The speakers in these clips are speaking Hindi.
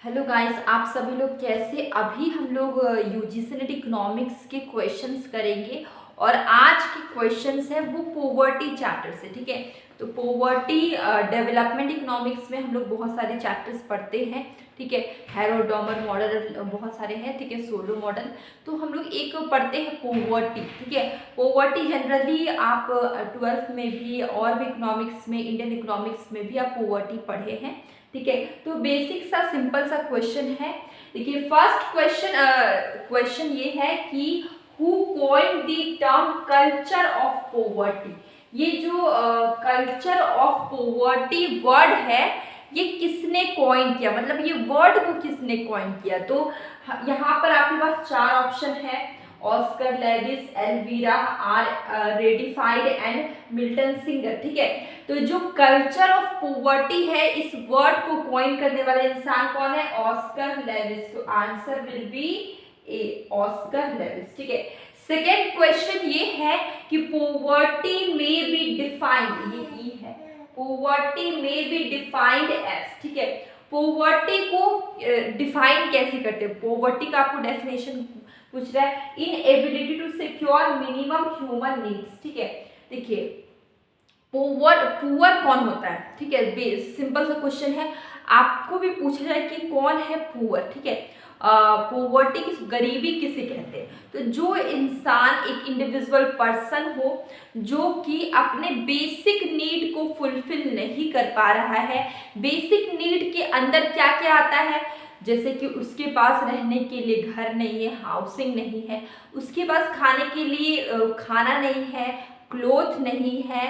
हेलो गाइस, आप सभी लोग कैसे। अभी हम लोग यूजीसी नेट इकोनॉमिक्स के क्वेश्चंस करेंगे और आज के क्वेश्चंस है वो पोवर्टी चैप्टर से। ठीक है, तो पोवर्टी डेवलपमेंट इकोनॉमिक्स में हम लोग बहुत सारे चैप्टर्स पढ़ते हैं। ठीक है, हैरोडोमर मॉडल बहुत सारे हैं। ठीक है, सोलो मॉडल। तो हम लोग एक पढ़ते हैं पोवर्टी। ठीक है, पोवर्टी जनरली आप 12th में भी और भी इकोनॉमिक्स में, इंडियन इकोनॉमिक्स में भी आप पोवर्टी पढ़े हैं। ठीक है, तो बेसिक सा सिंपल सा क्वेश्चन है। देखिए, फर्स्ट क्वेश्चन ये है कि who coined the term culture of poverty. ये जो कल्चर ऑफ पोवर्टी वर्ड है, ये किसने कॉइन किया, मतलब ये वर्ड को किसने कॉइन किया। तो यहाँ पर आपके पास चार ऑप्शन है। Oscar Lewis, Elvira or Redfield and Milton Singer. ठीक है, तो जो कल्चर ऑफ पोवर्टी है, इस वर्ड को कॉइन करने वाला इंसान कौन है? Oscar Lewis. तो answer will be A, Oscar Lewis. ठीक है, सेकेंड क्वेश्चन ये है कि पोवर्टी में बी डिफाइंड, ये ई है, पोवर्टी में बी डिफाइंड एज। ठीक है, पोवर्टी को डिफाइन कैसे करते हैं? पोवर्टी का आपको डेफिनेशन पूछ रहा है। Inability to secure minimum human needs. ठीक है, देखिए पुअर कौन होता है? ठीक है, सिंपल सा क्वेश्चन है। आपको भी पूछा जाए कि कौन है पुअर। ठीक है, पोवर्टी की गरीबी किसे कहते हैं? तो जो इंसान, एक इंडिविजुअल पर्सन हो जो कि अपने बेसिक नीड को फुलफिल नहीं कर पा रहा है। बेसिक नीड के अंदर क्या क्या आता है? जैसे कि उसके पास रहने के लिए घर नहीं है, हाउसिंग नहीं है, उसके पास खाने के लिए खाना नहीं है, क्लोथ नहीं है,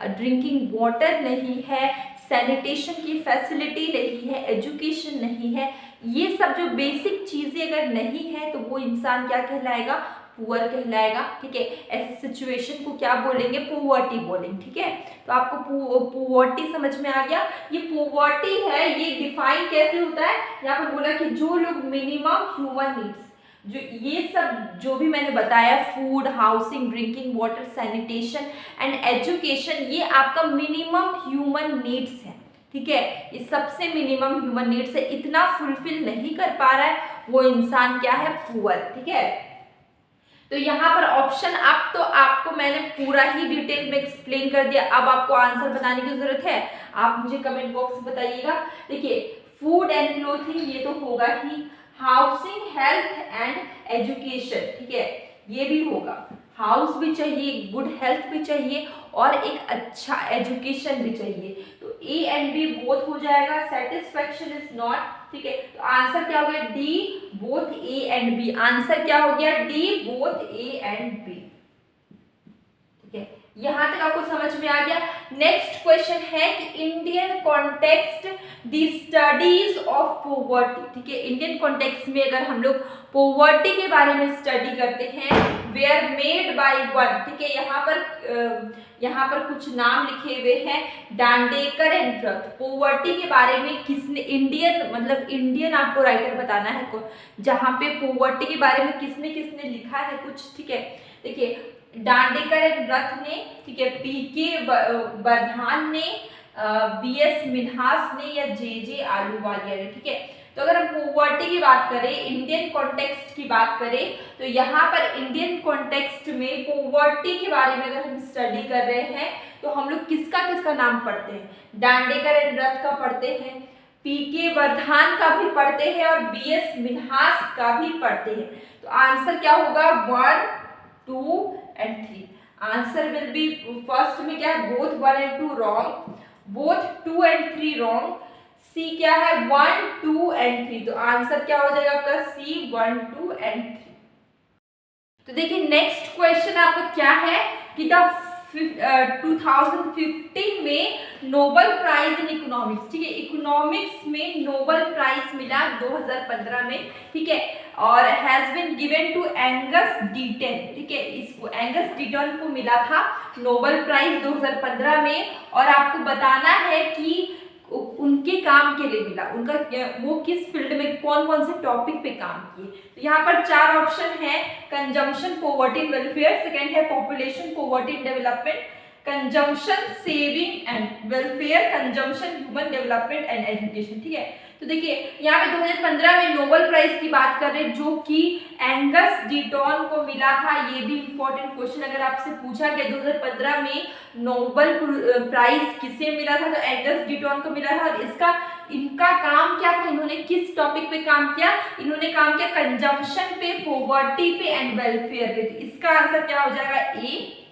ड्रिंकिंग वाटर नहीं है, सैनिटेशन की फैसिलिटी नहीं है, एजुकेशन नहीं है। ये सब जो बेसिक चीज़ें अगर नहीं है तो वो इंसान क्या कहलाएगा? पुअर कहलाएगा। ठीक है, ऐसे सिचुएशन को क्या बोलेंगे? पोवर्टी बोलेंगे। ठीक है, तो आपको पोवर्टी समझ में आ गया। ये पोवर्टी है, ये डिफाइन कैसे होता है? यहाँ पर बोला कि जो लोग मिनिमम ह्यूमन नीड्स, जो ये सब जो भी मैंने बताया, food, housing, drinking water, sanitation and education, ये आपका मिनिमम ह्यूमन नीड्स है। ठीक है, ये सबसे मिनिमम ह्यूमन नीड्स है, इतना फुलफिल नहीं कर पा रहा है वो इंसान क्या है? पुअर। ठीक है, तो यहाँ पर ऑप्शन आप, तो आपको मैंने पूरा ही डिटेल में एक्सप्लेन कर दिया। अब आपको आंसर बताने की जरूरत है, आप मुझे कमेंट बॉक्स में बताइएगा। देखिए, फूड एंड क्लोथिंग ये तो होगा ही, हाउसिंग, हेल्थ एंड एजुकेशन। ठीक है, ये भी होगा। हाउस भी चाहिए, गुड हेल्थ भी चाहिए और एक अच्छा एजुकेशन भी चाहिए। तो ए एंड बी बोथ हो जाएगा। Satisfaction is not. ठीक है, तो आंसर क्या हो गया? D, both A and B. Answer क्या हो गया? D, both A and B. ठीक है, यहां तक आपको समझ में आ गया। नेक्स्ट क्वेश्चन है कि Indian context the studies of poverty. ठीक है, इंडियन कॉन्टेक्स्ट में अगर हम लोग पोवर्टी के बारे में स्टडी करते हैं, वेयर मेड बाय वन। ठीक है, यहाँ पर कुछ नाम लिखे हुए हैं, डांडेकर एंड रथ। पोवर्टी के बारे में किसने, इंडियन मतलब इंडियन आपको राइटर बताना है जहाँ पे पोवर्टी के बारे में किसने किसने लिखा है कुछ। ठीक है, देखिए डांडेकर एंड रथ ने, ठीक है, पीके बर्धान ने, बीएस मिन्हास ने या जे आलूवालिया ने। ठीक है, तो अगर हम पोवर्टी की बात करें, इंडियन कॉन्टेक्स्ट की बात करें, तो यहाँ पर इंडियन कॉन्टेक्स्ट में पोवर्टी के बारे में अगर हम स्टडी कर रहे हैं तो हम लोग किसका किसका नाम पढ़ते हैं? डांडेकर एंड रथ का पढ़ते हैं, पीके वर्धान का भी पढ़ते हैं और बीएस मिन्हास का भी पढ़ते हैं। तो आंसर क्या होगा? 1, 2 and 3। Answer will be, first में क्या है? Both 1 and 2 wrong, both 2 and 3 wrong. C क्या है? 1, 2 and 3। तो आंसर क्या हो जाएगा आपका? सी, 1, 2 and 3। तो देखिए नेक्स्ट क्वेश्चन आपका क्या है कि द 2015 में नोबेल प्राइज इन इकोनॉमिक्स। ठीक है, इकोनॉमिक्स में नोबेल प्राइज मिला 2015 में। ठीक है, और has been given to Angus Deaton. ठीक है, इसको एंगस डीटन को मिला था नोबेल प्राइज 2015 में। और आपको बताना है कि उनके काम के लिए मिला, उनका वो किस फील्ड में, कौन कौन से टॉपिक पे काम किए। तो यहाँ पर चार ऑप्शन है। Consumption, poverty and welfare. Second है population, poverty and development. Consumption, saving and welfare. Consumption, human development and education. ठीक है, तो देखिए यहाँ पे 2015 में नोबेल प्राइज की बात कर रहे हैं जो कि एंगस डीटॉन को मिला था। ये भी इंपॉर्टेंट क्वेश्चन अगर आपसे पूछा गया 2015 में नोबेल प्राइज किसे मिला था, तो एंगस डीटॉन को मिला था। और इनका काम क्या था, इन्होंने किस टॉपिक पे काम किया, इन्होंने काम किया कंजम्पशन पे, पॉवर्टी पे एंड वेलफेयर पे। तो इसका आंसर क्या हो जाएगा, ए।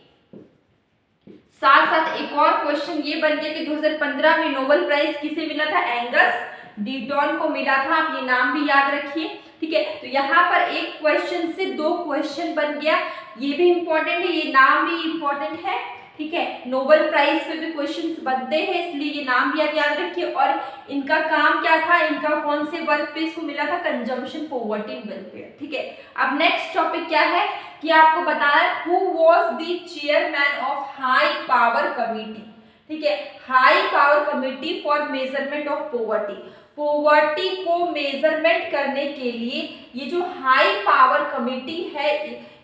साथ साथ एक और क्वेश्चन ये बन गया कि 2015 में नोबेल प्राइज किसे मिला था, एंगस डीटॉन को मिला था। आप ये नाम भी याद रखिए, ठीक है। तो यहाँ पर एक क्वेश्चन से 2 क्वेश्चन बन गया, ये भी इंपॉर्टेंट है, ये नाम भी इंपॉर्टेंट है, ठीक है। नोबेल प्राइज पे भी क्वेश्चंस बनते हैं, इसलिए ये नाम भी आप याद रखिए। और इनका काम क्या था, इनका कौन से वर्क पे इसको मिला था, कंजम्पशन, पॉवर्टी एंड वेलफेयर, ठीक है। अब नेक्स्ट टॉपिक क्या है कि आपको बताना है who was the chairman of high power committee, ठीक है। High power committee for measurement of poverty, poverty को मेजरमेंट करने के लिए ये जो हाई पावर कमिटी है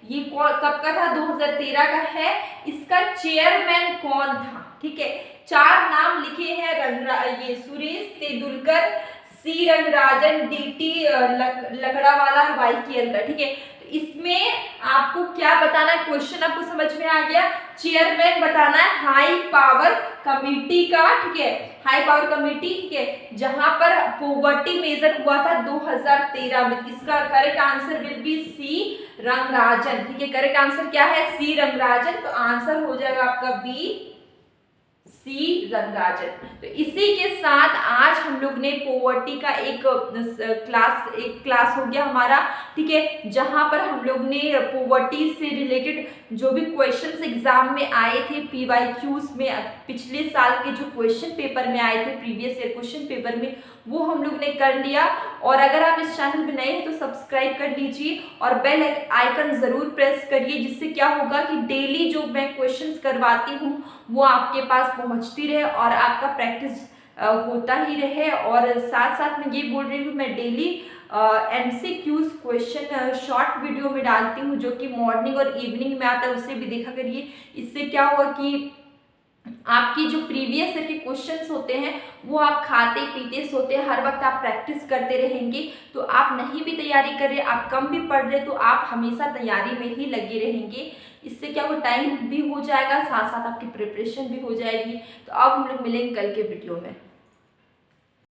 ये कब का था, 2013 का है। इसका चेयरमैन कौन था, ठीक है। 4 नाम लिखे हैं, ये सुरेश तेंदुलकर, सी रंगराजन, डीटी लकड़ावाला, वाईकेएल का, ठीक है। तो इसमें आपको क्या बताना है, क्वेश्चन आपको समझ में आ गया। चेयरमैन बताना है हाई पावर कमिटी का, ठीक है, हाई पावर कमिटी, ठीक है, जहां पर पॉवर्टी मेजर हुआ था 2013 में। इसका correct answer will be C Rangarajan, ठीक है। करेक्ट आंसर क्या है, सी रंगराजन। तो आंसर हो जाएगा आपका बी, सी रंगराजन। तो इसी के साथ आज हम लोग ने पॉवर्टी का एक क्लास हो गया हमारा, ठीक है, जहां पर हम लोग ने पॉवर्टी से रिलेटेड जो भी क्वेश्चंस एग्जाम में आए थे, पीवाईक्यूज में पिछले साल के जो क्वेश्चन पेपर में आए थे, प्रीवियस ईयर क्वेश्चन पेपर में, वो हम लोग ने कर लिया। और अगर आप इस चैनल में नए हैं तो सब्सक्राइब कर लीजिए और बेल आइकन जरूर प्रेस करिए, जिससे क्या होगा कि डेली जो मैं क्वेश्चंस करवाती हूँ वो आपके पास पहुँचती रहे और आपका प्रैक्टिस होता ही रहे। और साथ साथ मैं ये बोल रही हूँ, मैं daily MCQs question short video में डालती हूँ जो कि मॉर्निंग और इवनिंग में आता है, उससे भी देखा करिए। इससे क्या होगा कि आपकी जो प्रीवियस ईयर के क्वेश्चंस होते हैं वो आप खाते पीते सोते हर वक्त आप प्रैक्टिस करते रहेंगे। तो आप नहीं भी तैयारी कर रहे, आप कम भी पढ़ रहे, तो आप हमेशा तैयारी में ही लगे रहेंगे। इससे क्या वो टाइम भी हो जाएगा, साथ साथ आपकी प्रिपरेशन भी हो जाएगी। तो अब हम लोग मिलेंगे कल के वीडियो में।